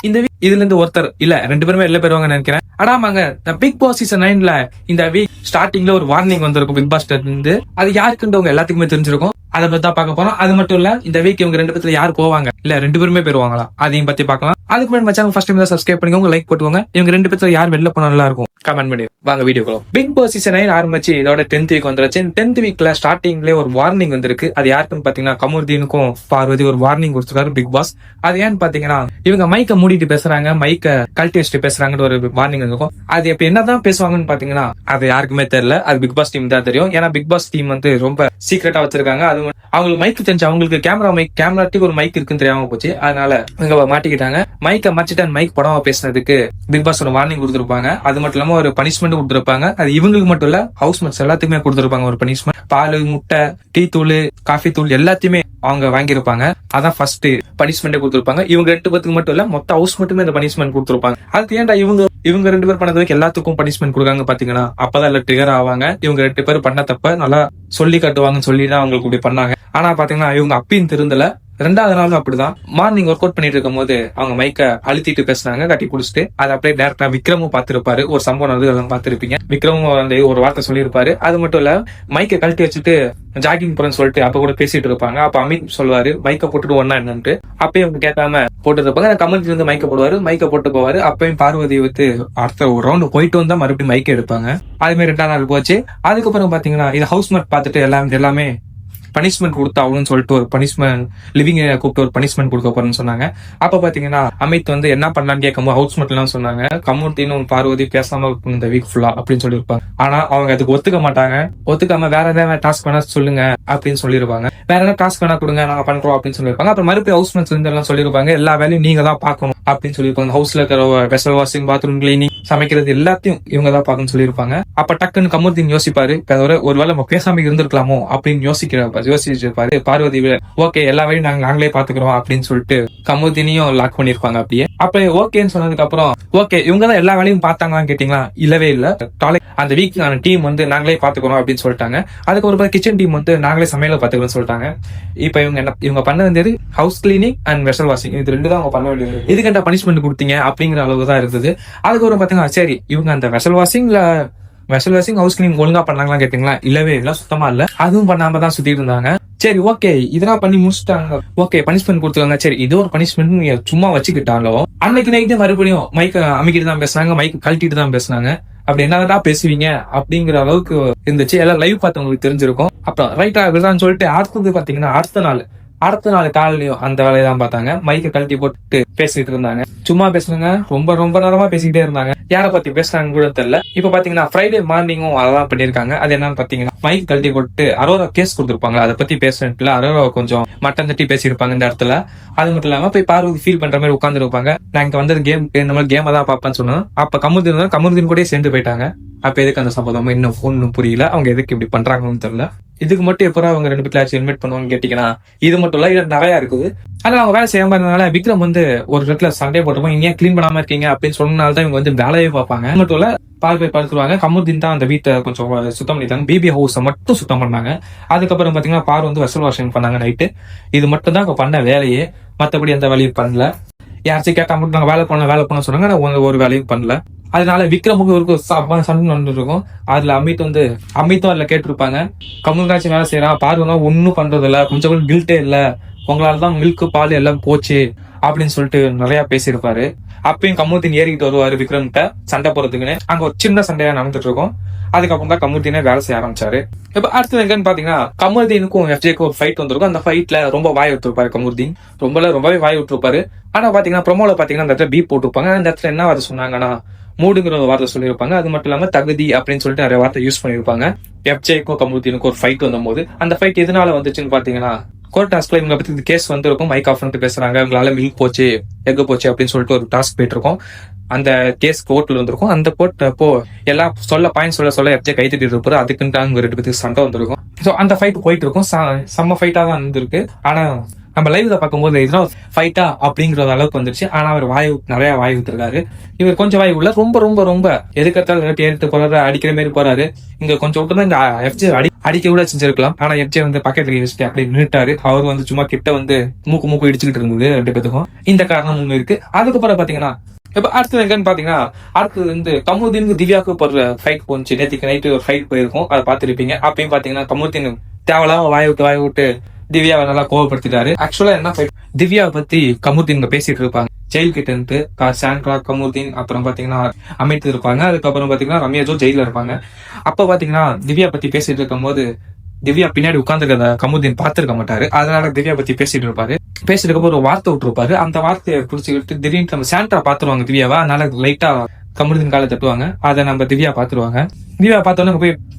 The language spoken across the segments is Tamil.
இதுல இருந்து ஒருத்தர் இல்ல 2 பேருமே வெளில போயிருவாங்கன்னு நினைக்கிறேன். ஆடாமாங்க பிக் பாஸ் சீசன் 9ல இந்த வீக் ஸ்டார்டிங்ல ஒரு வார்னிங் வந்திருக்கும் பிக் பாஸ் இருந்து. அது யாருக்குன்றவங்க எல்லாத்துக்குமே தெரிஞ்சிருக்கும். அதை பத்தி தான் பார்க்க போறோம். அது மட்டும் இல்ல இந்த வீக் இவங்க 2 பேர்ல யார் போவாங்க இல்ல 2 பேருமே போயிருவாங்களா அதையும் பத்தி பார்க்கலாம். அதுக்கு முன்னாடி மச்சாங்க ஃபர்ஸ்ட் டைம் சப்ஸ்கிரைப் பண்ணிக்கோங்க, லைக் போட்டுக்கோங்க. இவங்க 2 பேர்ல யார் வெளில போனா நல்லா இருக்கும் கமெண்ட் பண்ணி வாங்க வீடியோக்குள்ள. பிக் பாஸ் சீசன் 9 ஆரம்பிச்சு இதோட 10th வீக் வந்துருச்சு. 10th வீக்ல ஸ்டார்டிங்ல ஒரு வார்னிங் வந்திருக்கு. அது யாருக்குன்னு பாத்தீங்கன்னா கமருதீனுக்கும் பார்வதி ஒரு வார்னிங் கொடுத்துருக்காரு பிக் பாஸ். அது ஏன்னு பாத்தீங்கன்னா இவங்க மைக்க மூடிட்டு பேசுறாங்க, மைக்க கழட்டி வச்சுட்டு பேசுறாங்கன்னு ஒரு வார்னிங் இருக்கும். அது இப்ப என்னதான் பேசுவாங்கன்னு பாத்தீங்கன்னா அது யாருக்குமே தெரியல. அது பிக் பாஸ் டீம் தான் தெரியும். ஏன்னா பிக் பாஸ் டீம் வந்து ரொம்ப சீக்கிரட்டா வச்சிருக்காங்க. அது அவங்களுக்கு மைக் தெரிஞ்சு அவங்களுக்கு கேமராட்டிக்கு ஒரு மைக் இருக்குன்னு தெரியாம போச்சு. அதனால இவங்க மாட்டிக்கிட்டாங்க. மைக்க மறைச்சிட்டு மைக் படமா பேசினதுக்கு பிக் பாஸ் ஒரு வார்னிங் கொடுத்திருப்பாங்க. அது மட்டும் இல்லாம ஒரு பனிஷ்மெண்ட் கொடுத்திருப்பாங்க. அது இவங்களுக்கு மட்டும் இல்ல ஹவுஸ்மேட்ஸ் எல்லாத்துக்குமே கொடுத்திருப்பாங்க ஒரு பனிஷ்மெண்ட். பால், முட்டை, டீ தூள், காஃபி தூள் எல்லாத்தையுமே அவங்க வாங்கியிருப்பாங்க. அதான் ஃபர்ஸ்ட் பனிஷ்மெண்ட் கொடுத்திருப்பாங்க. இவங்க 2 பேருக்கு மட்டும் இல்ல மொத்த ஹவுஸ் மட்டுமே இந்த பனிஷ்மெண்ட் கொடுத்திருப்பாங்க. அதுக்கு ஏன்டா இவங்க 2 பேர் பண்ணதுக்கு எல்லாத்துக்கும் பனிஷ்மெண்ட் கொடுக்காங்க பாத்தீங்கன்னா அப்பதான் எல்லாம் ட்ரிகர் ஆவாங்க. இவங்க 2 பேர் பண்ண தப்ப நல்லா சொல்லி காட்டுவாங்கன்னு சொல்லி தான் அவங்களுக்கு இப்படி பண்ணாங்க. ஆனா பாத்தீங்கன்னா இவங்க அப்பயும் திருந்தல. 2வது நாளும் அப்படிதான் மார்னிங் ஒர்க் அவுட் பண்ணிட்டு இருக்கும் போது அவங்க மைக்க அழுத்திட்டு பேசினாங்க கட்டி குடிச்சிட்டு. அதை அப்படியே டேரக்டா விக்ரமும் பாத்துருப்பாரு. ஒரு சம்பவம் வந்து அதெல்லாம் பாத்துருப்பீங்க. விக்ரமும் வந்து ஒரு வார்த்தை சொல்லியிருப்பாரு. அது மட்டும் இல்ல மைக்க கழட்டி வச்சுட்டு ஜாகிங் போறேன்னு சொல்லிட்டு அப்ப கூட பேசிட்டு இருப்பாங்க. அப்ப அமித் சொல்லுவாரு மைக்க போட்டுட்டு ஒன்னா என்னன்ட்டு. அப்பயும் அவங்க கேட்காம போட்டு இருப்பாங்க. கமலுக்கு வந்து மைக்க போடுவாரு, மைக்க போட்டு போவாரு. அப்பயும் பார்வதி வந்து அடுத்த ஒரு ரவுண்ட் போயிட்டு வந்தா மறுபடியும் மைக்க எடுப்பாங்க. அது மாதிரி 2வது நாள் போச்சு. அதுக்கப்புறம் பாத்தீங்கன்னா இது ஹவுஸ்மேட் பாத்துட்டு எல்லாமே பனிஷ்மெண்ட் கொடுத்தாவுன்னு சொல்லிட்டு ஒரு பனிஷ்மெண்ட் லிவிங் ஏரியா கூப்பிட்டு ஒரு பனிஷ்மெண்ட் கொடுக்க போறேன்னு சொன்னாங்க. அப்ப பாத்தீங்கன்னா அமித் வந்து என்ன பண்ணலான்னு கேட்கும்போது ஹவுஸ்மேட் எல்லாம் சொன்னாங்க கமருதீனும் பார்வதி பேசாம இந்த வீக் ஃபுல்லா அப்படின்னு சொல்லியிருப்பாங்க. ஆனா அவங்க அதுக்கு ஒத்துக்க மாட்டாங்க. ஒத்துக்காம வேற ஏதாவது டாஸ்க் வேணா சொல்லுங்க அப்படின்னு சொல்லிருப்பாங்க. வேற ஏதாவது டாஸ்க் வேணா கொடுங்க நாங்க பண்றோம் அப்படின்னு சொல்லிருப்பாங்க. அப்புறம் மறுபடியும் ஹவுஸ்மேட்ஸ் வந்து எல்லாம் சொல்லிருப்பாங்க எல்லா வேலையும் நீங்க தான் பாக்கணும் அப்படின்னு சொல்லியிருப்பாங்க. ஹவுஸ்ல இருக்கிற வெசல் வாஷிங், பாத்ரூம் கிளீனிங், சமைக்கிறது எல்லாத்தையும் இவங்க தான் பாக்கணும்னு சொல்லியிருப்பாங்க. அப்ப டக்குன்னு கமருதீன் யோசிப்பாரு ஒருவேளை நம்ம பேசாம இருந்திருக்கலாமோ அப்படின்னு யோசிச்சிருப்பாரு. பார்வதி ஓகே எல்லா வேலையும் நாங்களே பாத்துக்கிறோம் அப்படின்னு சொல்லிட்டு கமருதீனையும் லாக் பண்ணிருப்பாங்க. அப்படியே அப்ப ஓகேன்னு சொன்னதுக்கு அப்புறம் ஓகே இவங்க தான் எல்லா வேலையும் பார்த்தாங்களான்னு கேட்டீங்களா இல்லவே இல்ல. அந்த வீக்கான டீம் வந்து நாங்களே பாத்துக்கிறோம் அப்படின்னு சொல்லிட்டாங்க. அதுக்கு ஒரு கிச்சன் டீம் வந்து நாங்களே சமையல பாத்துக்கிறோம்னு சொல்லிட்டாங்க. இப்ப இவங்க பண்ண வேண்டியது house cleaning and vessel washing, இது 2 தான் அவங்க பண்ண வேண்டியது. இதுக்கு பனிஷ்மெண்ட் கொடுத்தீங்க அப்படிங்கிற அளவுக்கு தான் இருந்தது. அதுக்கப்புறம் பாத்தீங்கன்னா சரி இவங்க அந்த வெசல் வாஷிங் ஹவுஸ் கிளீனிங் ஒழுங்கா பண்ணாங்களா கேட்டீங்களா இல்லவே இல்ல, சுத்தமா இல்ல. அதுவும் பண்ணாம தான் சுத்திட்டு இருந்தாங்க. சரி ஓகே இதெல்லாம் பண்ணி முடிச்சுட்டாங்க. ஓகே பனிஷ்மெண்ட் கொடுத்துருவாங்க. சரி இது ஒரு பனிஷ்மெண்ட் நீங்க சும்மா வச்சுக்கிட்டாலும் அன்னைக்கு நைட்டு மறுபடியும் மைக்க அமைக்கிட்டு தான் பேசினாங்க, மைக்க கழட்டிட்டு தான் பேசினாங்க. அப்படி என்னதான் பேசுவீங்க அப்படிங்கிற அளவுக்கு இருந்துச்சு. எல்லாம் லைவ் பார்த்தவங்களுக்கு தெரிஞ்சிருக்கும். அப்புறம் ரைட்டா விடுதான்னு சொல்லிட்டு அடுத்தது பாத்தீங்கன்னா அடுத்த நாள் காலையிலயும் அந்த வேலையை தான் பார்த்தாங்க. மைக்க கழட்டி போட்டு பேசிட்டு இருந்தாங்க. சும்மா பேசுனாங்க, ரொம்ப நேரமா பேசிக்கிட்டே இருந்தாங்க. யாரை பத்தி பேசுறாங்க கூட தெரியல. இப்ப பாத்தீங்கன்னா ஃப்ரைடே மார்னிங்கும் அதான் பண்ணிருக்காங்க. அது என்னன்னு பாத்தீங்கன்னா மைக் கழட்டி போட்டு அரோரா கேஸ் கொடுத்துருப்பாங்க. அதை பத்தி பேசுறதுல அரோரா கொஞ்சம் மட்டம் தட்டி பேசியிருப்பாங்க இந்த இடத்துல. அது மட்டும் இல்லாம போய் பார்வதி ஃபீல் பண்ற மாதிரி உட்கார்ந்து இருப்பாங்க. நான் இங்க வந்தது கேம் இந்த மாதிரி கேமை தான் பாப்பேன்னு சொன்னோம். அப்ப கமருதீன் கூட சேர்ந்து போயிட்டாங்க. அப்ப எதுக்கு அந்த சம்பவம் இன்னும் ஒன்னும் புரியல. அவங்க எதுக்கு இப்படி பண்றாங்கன்னு தெரியல. இதுக்கு மட்டும் எப்போ அவங்க 2 பேர்ல இன்வைட் பண்ணுவாங்க கேட்டீங்கன்னா இது மட்டும் இல்ல, இது நிறைய இருக்குது. ஆனா அவங்க வேலை செய்யாம இருந்தனால விக்ரம் வந்து ஒரு இடத்துல சண்டே போட்டுப்போம் இங்க கிளீன் பண்ணாம இருக்கீங்க அப்படின்னு சொன்னனால்தான் இவங்க வந்து வேலையே பார்ப்பாங்க. மட்டும் இல்ல படுத்துருவாங்க. கமருதீன் தான் அந்த வீட்டை கொஞ்சம் சுத்தம் பண்ணிட்டாங்க. பிபி ஹவுஸை மட்டும் சுத்தம் பண்ணாங்க. அதுக்கப்புறம் பாத்தீங்கன்னா பார் வந்து வெசல் வாஷிங் பண்ணாங்க நைட்டு. இது மட்டும் தான் பண்ண வேலையே. மத்தபடி எந்த வேலையும் பண்ணல. யாராச்சும் கேட்டா மட்டும் நாங்க வேலை பண்ண சொன்னாங்க. ஆனா ஒரு வேலையும் பண்ணல. அதனால விக்ரமுக்கு ஒரு சண்டை நடந்துருக்கும். அதுல அமித்தும் அதுல கேட்டிருப்பாங்க கமல்ராஜ் வேலை செய்யறான், பார்வனா ஒன்னும் பண்றது இல்ல, கொஞ்சம் கூட கில்ட்டே இல்ல, உங்களாலதான் மில்க் பால் எல்லாம் போச்சு அப்படின்னு சொல்லிட்டு நிறைய பேசியிருப்பாரு. அப்பயும் கமருதீன் ஏறிக்கிட்டு வருவாரு விக்ரம் கிட்ட சண்டை போறதுக்குன்னு. அங்க ஒரு சின்ன சண்டையா நடந்துட்டு இருக்கும். அதுக்கப்புறம் தான் கமருதீனே வேலை செய்ய ஆரம்பிச்சாரு. இப்ப அடுத்தது எங்கன்னு பாத்தீங்கன்னா கமருதீனுக்கும் எஃப்ஜேக்கும் ஒரு ஃபைட் வந்திருக்கும். அந்த ஃபைட்ல ரொம்ப வாய் விட்டுருப்பாரு கமருதீன். ரொம்பவே வாய் விட்டுருப்பாரு. ஆனா பாத்தீங்கன்னா ப்ரோமோல பாத்தீங்கன்னா அந்த இடத்துல பீப் போட்டிருப்பாங்க. அந்த இடத்துல என்ன வார்த்தை சொன்னாங்கன்னா மூடுங்கிற ஒரு வார்த்தை சொல்லியிருப்பாங்க. அது மட்டும் இல்லாம தகுதி அப்படின்னு சொல்லிட்டு நிறைய வார்த்தை யூஸ் பண்ணிருப்பாங்க. எஃப்ஜேக்கும் கமருதீனுக்கும் ஒரு ஃபைட் வந்தபோது அந்த ஃபைட் எதனால வந்துச்சுன்னு பாத்தீங்கன்னா கோர்ட் டாஸ்க்ல இவங்க பத்தி கேஸ் வந்திருக்கும். மைக் ஆஃப் பண்ணிட்டு பேசுறாங்க, இவங்களால மில்க் போச்சு, எக் போச்சு அப்படின்னு சொல்லிட்டு ஒரு டாஸ்க் போயிட்டு இருக்கும். அந்த கேஸ் கோர்ட்ல வந்திருக்கும். அந்த கோர்ட் அப்போ எல்லாம் பாயிண்ட் சொல்ல எஃப்ஜே கை தட்டிட்டு இருப்பாரு. அதுக்குன்னு அவங்க 2 பேருக்கு சண்டை வந்திருக்கும். சோ அந்த ஃபைட் போயிட்டு இருக்கும். செம்ம ஃபைட்டா தான் இருந்திருக்கு. ஆனா நம்ம லைவ்ல பார்க்கும்போது இதெல்லாம் ஃபைட்டா அப்படிங்கிற அளவுக்கு வந்துருச்சு. ஆனா அவர் நிறைய வாய் விட்டுருக்காரு. இவர் கொஞ்சம் வாய் உள்ள ரொம்ப எதுக்கத்தாலும் ஏறிட்டு போறாரு, அடிக்கிற மாதிரி போறாரு. இங்க கொஞ்சம் விட்டு தான் இந்த எஃப்ஜே அடிக்க கூட செஞ்சிருக்கலாம். ஆனா எம்ஜே வந்து பக்கத்துல வச்சுட்டு அப்படி நின்னுட்டாரு. அவர் வந்து சும்மா கிட்ட வந்து மூக்கு இடிச்சுக்கிட்டு இருந்தது 2 பேத்துக்கும். இந்த காரணம் ஒண்ணு இருக்கு. அதுக்கப்புறம் பாத்தீங்கன்னா இப்ப அடுத்தது எங்கன்னு பாத்தீங்கன்னா, அடுத்தது வந்து கமுதீனுக்கு திவ்யாவுக்கு போடுற ஃபைட் போச்சு. நேற்றுக்கு நைட்டு ஒரு ஃபைட் போயிருக்கும், அதை பார்த்துருப்பீங்க. அப்பயும் பாத்தீங்கன்னா கமுதீன் தேவலாம் வாய் விட்டு திவ்யாவை நல்லா கோவப்படுத்திட்டாரு. ஆக்சுவலா என்ன ஃபைட், திவ்யாவை பத்தி கமுதீன் பேசிட்டு இருப்பாங்க. ஜெயில் கிட்ட இருந்து சாண்ட்ரா, கமுதீன், அப்புறம் பாத்தீங்கன்னா அமித் இருப்பாங்க. அதுக்கப்புறம் பாத்தீங்கன்னா ரம்யாஜோ ஜெயில இருப்பாங்க. அப்ப பாத்தீங்கன்னா திவ்யா பத்தி பேசிட்டு இருக்கும் போது திவ்யா பின்னாடி உட்கார்ந்துருக்கத கமுதீன் பாத்துருக்க மாட்டாரு. அதனால திவ்யா பத்தி பேசிட்டு இருப்பாரு. பேசிட்டு இருக்கப்போ ஒரு வார்த்தை விட்டுருப்பாரு. அந்த வார்த்தையை புடிச்சுக்கிட்டு திடீர்னு நம்ம சாண்ட்ரா பாத்துருவாங்க திவ்யாவா. அதனால லைட்டா கமுதீன் காலை தட்டுவாங்க. அதை நம்ம திவ்யா பாத்துருவாங்க. திவ்யா பார்த்தோன்னே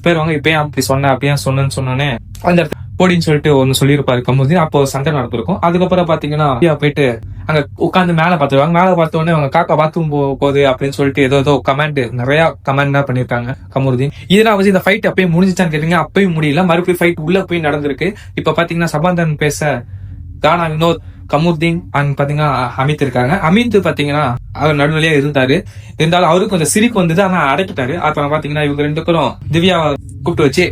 போயிருவாங்க. இப்ப ஏன் அப்படி சொன்ன, அப்படியே சொன்னோன்னே அந்த இடத்துல போடின்னு சொல்லிட்டு ஒன்னு சொல்லியிருப்பாரு கமுதீன். அப்போ சண்டை நடந்திருக்கும். அதுக்கப்புறம் பாத்தீங்கன்னா திவ்யா போயிட்டு அங்க உட்காந்து மேல பாத்துருவாங்க. மேல பார்த்த உடனே அவங்க காக்கா பாத்ரூம் போகுது அப்படின்னு சொல்லிட்டு ஏதோ கமெண்ட், நிறைய கமெண்ட் தான் பண்ணிருக்காங்க கமுதீன். இதெல்லாம் வச்சு இந்த ஃபைட் அப்பயும் முடிஞ்சுச்சான்னு கேட்டீங்க, அப்பயும் முடியல. மறுபடியும் ஃபைட் உள்ள போய் நடந்திருக்கு. இப்ப பாத்தீங்கன்னா சபாந்தன் பேச கானா வினோத், கமுதீன் அண்ட் பாத்தீங்கன்னா அமித் இருக்காங்க. அமித் பாத்தீங்கன்னா அவர் நடுநிலையா இருந்தாலும் அவருக்கு கொஞ்சம் சிரிப்பு வந்தது, ஆனா அடக்கிட்டாரு. அப்புறம் பாத்தீங்கன்னா இவங்க 2 பேரும் திவ்யாவை கூப்பிட்டு வச்சு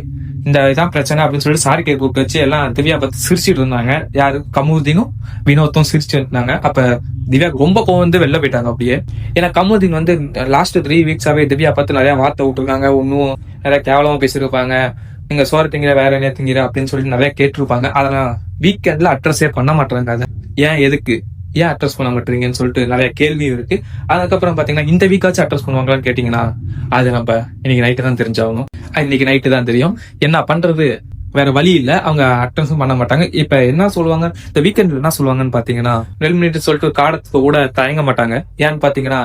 இந்த இதான் பிரச்சனை அப்படின்னு சொல்லிட்டு சாரிக்கை கூப்பிட்டு வச்சு எல்லாம் திவ்யா பத்தி சிரிச்சிட்டு இருந்தாங்க. யாரு, கமுதீனும் வினோத்தும் சிரிச்சுட்டு இருந்தாங்க. அப்ப திவ்யா ரொம்ப கோவம் வந்து வெளில போயிட்டாங்க அப்படியே. ஏன்னா கமுதீன் வந்து லாஸ்ட் 3 வீக்ஸாவே திவ்யா பார்த்து நிறைய வார்த்தை விட்டுருக்காங்க. ஒன்னும் நிறைய கேவலமா பேசிருப்பாங்க. நீங்க சோறு திங்கிற, வேற என்ன திங்கிற அப்படின்னு சொல்லிட்டு நிறைய கேட்டிருப்பாங்க. அதெல்லாம் வீக்கெண்ட்ல அட்ரஸே பண்ண மாட்டாங்க. அதை ஏன் அட்ரஸ் பண்ண மாட்டீங்கன்னு சொல்லிட்டு நிறைய கேள்வி இருக்கு. அதுக்கப்புறம் பாத்தீங்கன்னா இந்த வீக்காச்சும் அட்ரஸ் பண்ணுவாங்களான்னு கேட்டீங்கன்னா அது நம்ம இன்னைக்கு நைட்டு தான் தெரிஞ்சாகணும். இன்னைக்கு நைட்டு தான் தெரியும். என்ன பண்றது, வேற வழி இல்ல. அவங்க அட்டென்ஸும் பண்ண மாட்டாங்க. இப்ப என்ன சொல்லுவாங்க, இந்த வீக்கெண்ட்ல என்ன சொல்லுவாங்கன்னு பாத்தீங்கன்னா எலிமினேட் சொல்லிட்டு காடத்துக்கு கூட தயங்க மாட்டாங்க. ஏன்னு பாத்தீங்கன்னா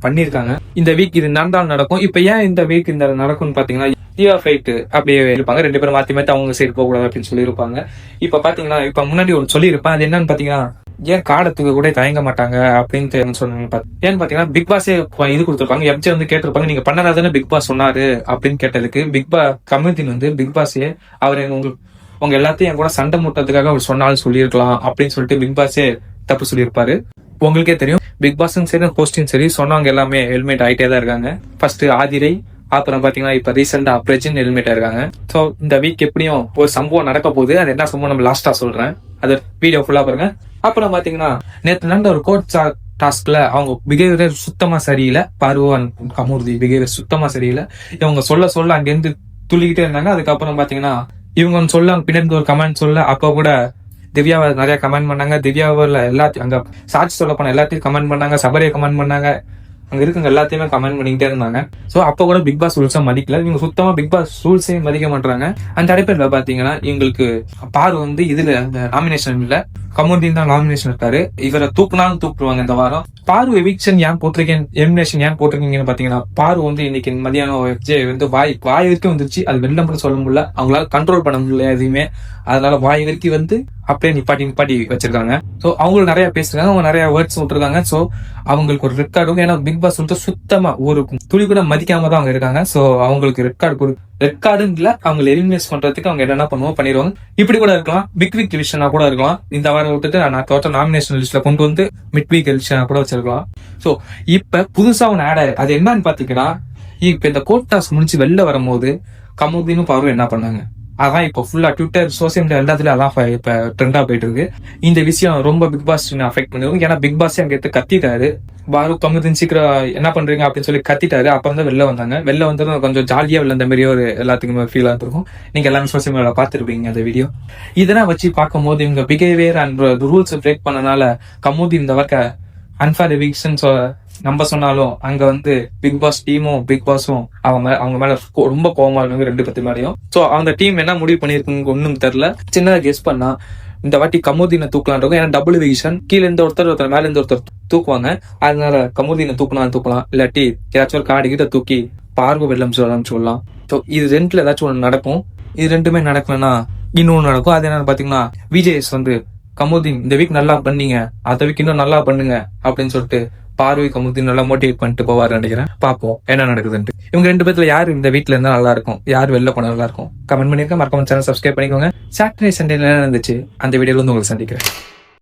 பண்ணிருக்காங்க. இந்த வீக் இது நடந்தாலும் நடக்கும். இப்ப ஏன் இந்த வீக் இந்த நடக்கும்னு பாத்தீங்கன்னா திவ்யா ஃபைட் அப்படியே இருப்பாங்க. 2 பேரும் மாத்தி அவங்க சைடு போக கூடாது அப்படின்னு சொல்லியிருப்பாங்க. இப்ப பாத்தீங்கன்னா இப்ப முன்னாடி ஒன்று சொல்லியிருப்பேன். அது என்னன்னு பாத்தீங்கன்னா ஏன் காடத்துக்கு கூட தயங்க மாட்டாங்க அப்படின்னு சொன்னாங்க. ஏன்னு பாத்தீங்கன்னா பிக் பாஸே இது கொடுத்துருப்பாங்க. எம்ஜே வந்து கேட்டிருப்பாங்க, நீங்க பண்ணதானே பிக் பாஸ் சொன்னாரு அப்படின்னு கேட்டதுக்கு கமுதீன் வந்து பிக் பாஸே அவர் உங்க எல்லாத்தையும் என் கூட சண்டை மூட்டதுக்காக அவர் சொன்னாலும் சொல்லியிருக்கலாம் அப்படின்னு சொல்லிட்டு பிக் பாஸே தப்பு சொல்லியிருப்பாரு. உங்களுக்கே தெரியும், பிக் பாஸும் சரி ஹோஸ்டும் சரி சொன்னவங்க எல்லாமே ஹெல்மெட் ஆயிட்டே தான் இருக்காங்க. ஃபர்ஸ்ட் ஆதிரை, அப்புறம் பாத்தீங்கன்னா இப்ப ரீசெண்டா பிரஜன் ஹெல்மெட் இருக்காங்க. சோ இந்த வீக் எப்படியும் ஒரு சம்பவம் நடக்க போகுது. அது என்ன சம்பவம் நம்ம லாஸ்டா சொல்றேன். அது வீடியோ ஃபுல்லா பாருங்க. அப்புறம் பாத்தீங்கன்னா நேற்று நடந்த ஒரு கோட் டாஸ்க்ல அவங்க பிஹேவியர் சுத்தமா சரியில்லை. பார்வன் கமுதீன் பிஹேவியர் சுத்தமா சரியில்லை. இவங்க சொல்ல அங்க இருந்து துள்ளிக்கிட்டே இருந்தாங்க. அதுக்கப்புறம் பாத்தீங்கன்னா இவங்க சொல்ல பின்னாடி ஒரு கமெண்ட் சொல்ல, அப்ப கூட திவ்யாவை நிறைய கமெண்ட் பண்ணாங்க. திவ்யாவில் எல்லாத்தையும் அங்க சாட்சி சொல்ல போன எல்லாத்தையும் கமெண்ட் பண்ணாங்க. சபரியை கமெண்ட் பண்ணாங்க. அங்க இருக்குங்க எல்லாத்தையுமே கமெண்ட் பண்ணிக்கிட்டே இருந்தாங்க. சோ அப்ப கூட பிக் பாஸ் ரூல்ஸா மதிக்கல. இவங்க சுத்தமா பிக் பாஸ் ரூல்ஸே மதிக்க மாட்டாங்க. அந்த அடிப்படையில பாத்தீங்கன்னா இவங்களுக்கு பாரு வந்து இதுல அந்த நாமினேஷன் இல்ல, கமுதீன் தான் நாமினேஷன் இருக்காரு. இவரை தூக்குனாலும் தூக்குவாங்க இந்த வாரம். பாரு எவிக்ஷன் ஏன் போட்டிருக்கேன், எலிமினேஷன் ஏன் போட்டிருக்கீங்கன்னு பாத்தீங்கன்னா பாரு வந்து இன்னைக்கு மதியானம் வந்து வாய் வரைக்கும் வந்துருச்சு. அது வெளில மட்டும் சொல்ல முடியல, அவங்களால கண்ட்ரோல் பண்ண முடியல எதுவுமே. அதனால வாய் வரைக்கும் வந்து அப்படியே நிப்பாட்டி வச்சிருக்காங்க. சோ அவங்களுக்கு நிறைய பேசுறாங்க, அவங்க நிறைய வேர்ட்ஸ் விட்டுருக்காங்க. சோ அவங்களுக்கு ஒரு ரெட் கார்டு, ஏன்னா பிக் பாஸ் வந்து சுத்தமா ஒரு துளி கூட மதிக்காம தான் அவங்க இருக்காங்க. சோ அவங்களுக்கு ரெட் கார்டுன்னு இல்ல, அவங்க எலிமினேட் பண்றதுக்கு அவங்க என்ன பண்ணிடுவாங்க. இப்படி கூட இருக்கலாம், பிக் வீக் எலிஷனா கூட இருக்கலாம். இந்த வாரம் விட்டுட்டு நான் டோட்டல் நாமினேஷன் லிஸ்ட்ல கொண்டு வந்து மிட் வீக் எலிஷனா கூட வச்சிருக்கலாம். சோ இப்ப புதுசா ஒன்னு ஆட் ஆயிரு. அது என்னன்னு பாத்தீங்கன்னா, இப்ப இந்த கோட் டாஸ்க் முடிச்சு வெளில வரும்போது கமுதீனும் பாரு என்ன பண்ணாங்க, அதான் இப்ப ஃபுல்லா ட்விட்டர், சோசியல் மீடியா எல்லாத்துலயும் அதான் இப்ப ட்ரெண்டா போயிட்டு இருக்கு. இந்த விஷயம் ரொம்ப பிக் பாஸ் அஃபெக்ட் பண்ணிருக்கும். ஏன்னா பிக் பாஸ் அங்க எடுத்து கத்திட்டாரு, பாரு கமுதீன் சீக்கிரம் என்ன பண்றீங்க அப்படின்னு சொல்லி கத்திட்டாரு. அப்புறம் தான் வெளில வந்தாங்க. வெளில வந்து கொஞ்சம் ஜாலியா வெளில மாதிரியே ஒரு எல்லாத்துக்குமே ஃபீல் ஆகிருக்கும். நீங்க எல்லாமே சோசியல் மீடியால பாத்துருப்பீங்க அந்த வீடியோ. இதெல்லாம் வச்சு பார்க்கும்போது இவங்க பிஹேவியர் அண்ட் ரூல்ஸ் பிரேக் பண்ணனால கமுதீன் இந்த வர்க்க அன்ஃபேர் எவிக்ஷன் நம்ம சொன்னாலும் அங்க வந்து பிக் பாஸ் டீமும் பிக் பாஸும் அவங்க மேல ரொம்ப கோவமா இருக்காங்க 2 பேத்து மேலயும். சோ அந்த டீம் என்ன முடிவு பண்ணிருக்குன்னு ஒண்ணும் தெரியல. சின்னதா கெஸ் பண்ணா இந்த வாட்டி கமுதீனை தூக்கலான். ஏன்னா டபுள் எவிக்ஷன், கீழ இருந்து ஒருத்தர் மேல இருந்து ஒருத்தர் தூக்குவாங்க. அதனால கமுதீனை தூக்கலாம், இல்லாட்டி ஏதாச்சும் ஒரு காடு கிட்ட தூக்கி பார்வை வெள்ளம் சொல்லலாம். சோ இது 2ல ஏதாச்சும் ஒண்ணு நடக்கும். இது 2மே நடக்கலன்னா இன்னொன்னு நடக்கும். அது என்னன்னு பாத்தீங்கன்னா விஜேஎஸ் வந்து கமுதீன் இந்த வீக் நல்லா பண்ணீங்க, அடுத்த வீக் இன்னும் நல்லா பண்ணுங்க அப்படின்னு சொல்லிட்டு பார்வை கமுதீன் நல்லா மோட்டிவேட் பண்ணிட்டு போவாரு நினைக்கிறேன். பாப்போம் என்ன நடக்குதுன்ட்டு. இவங்க 2 பேர்ல யாரு இந்த வீட்டுல இருந்தா நல்லா இருக்கும், யார் வெளில போனா நல்லா இருக்கும், கமெண்ட் பண்ணிருக்கேன். மறக்காம சேனல் சப்ஸ்கிரைப் பண்ணிக்கோங்க. சாட்டர்டே சண்டே என்ன இருந்துச்சு அந்த வீடியோல வந்து உங்களுக்கு சந்திக்கிறேன்.